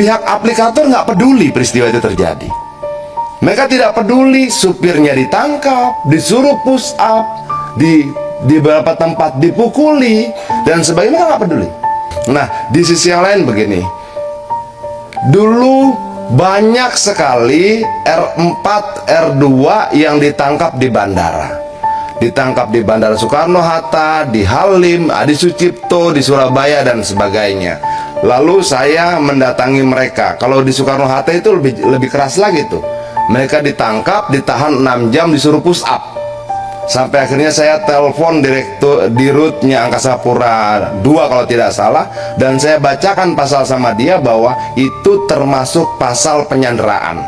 pihak aplikator nggak peduli peristiwa itu terjadi. Mereka tidak peduli supirnya ditangkap, disuruh push up, di beberapa tempat dipukuli dan sebagainya, mereka nggak peduli. Nah, di sisi yang lain begini, dulu banyak sekali R4, R2 yang ditangkap di bandara. Ditangkap di Bandara Soekarno-Hatta, di Halim, Adi Sucipto, di Surabaya dan sebagainya. Lalu saya mendatangi mereka. Kalau di Soekarno-Hatta itu lebih keras lagi tuh. Mereka ditangkap, ditahan 6 jam, disuruh push up. Sampai akhirnya saya telepon direktur dirutnya Angkasa Pura II kalau tidak salah, dan saya bacakan pasal sama dia bahwa itu termasuk pasal penyanderaan.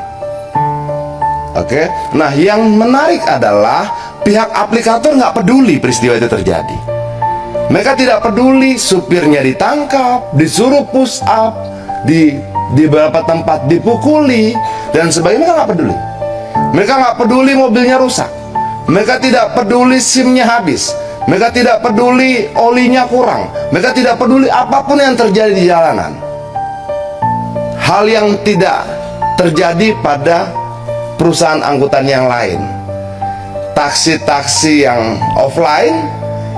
Oke. Nah, yang menarik adalah pihak aplikator nggak peduli peristiwa itu terjadi. Mereka tidak peduli supirnya ditangkap, disuruh push up, di beberapa tempat dipukuli dan sebagainya, mereka nggak peduli. Mereka nggak peduli mobilnya rusak. Mereka tidak peduli SIM-nya habis. Mereka tidak peduli olinya kurang. Mereka tidak peduli apapun yang terjadi di jalanan. Hal yang tidak terjadi pada perusahaan angkutan yang lain. Taksi-taksi yang offline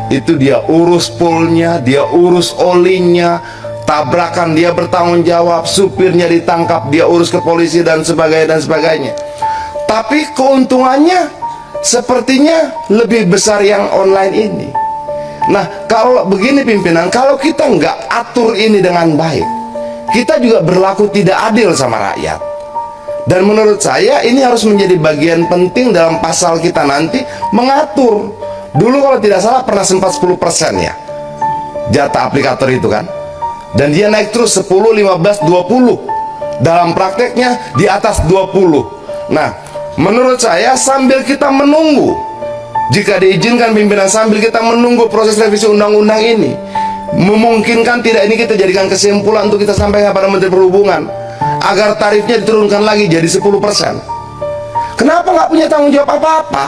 itu dia urus poolnya, dia urus olinya, tabrakan dia bertanggung jawab, supirnya ditangkap dia urus ke polisi dan sebagainya. Tapi keuntungannya sepertinya lebih besar yang online ini. Nah, kalau begini pimpinan, kalau kita nggak atur ini dengan baik, kita juga berlaku tidak adil sama rakyat. Dan menurut saya ini harus menjadi bagian penting dalam pasal kita nanti mengatur. Dulu kalau tidak salah pernah sempat 10% ya jatah aplikator itu kan. Dan dia naik terus 10, 15, 20. Dalam prakteknya di atas 20. Nah, menurut saya sambil kita menunggu, jika diizinkan pimpinan, sambil kita menunggu proses revisi undang-undang ini, memungkinkan tidak ini kita jadikan kesimpulan untuk kita sampaikan pada Menteri Perhubungan agar tarifnya diturunkan lagi jadi 10%. Kenapa nggak punya tanggung jawab apa-apa?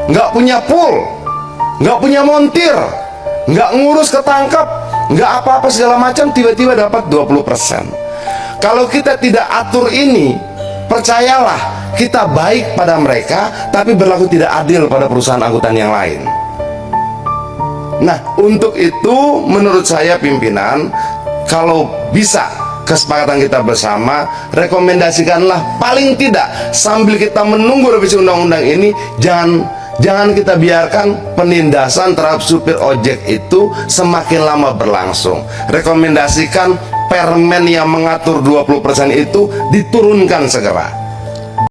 Nggak punya pool, nggak punya montir, nggak ngurus ketangkap, nggak apa-apa segala macam, tiba-tiba dapat 20%. Kalau kita tidak atur ini, percayalah, kita baik pada mereka, tapi berlaku tidak adil pada perusahaan angkutan yang lain. Nah, untuk itu menurut saya pimpinan, kalau bisa kesepakatan kita bersama, rekomendasikanlah paling tidak sambil kita menunggu revisi undang-undang ini, jangan kita biarkan penindasan terhadap supir ojek itu semakin lama berlangsung. Rekomendasikan permen yang mengatur 20% itu diturunkan segera.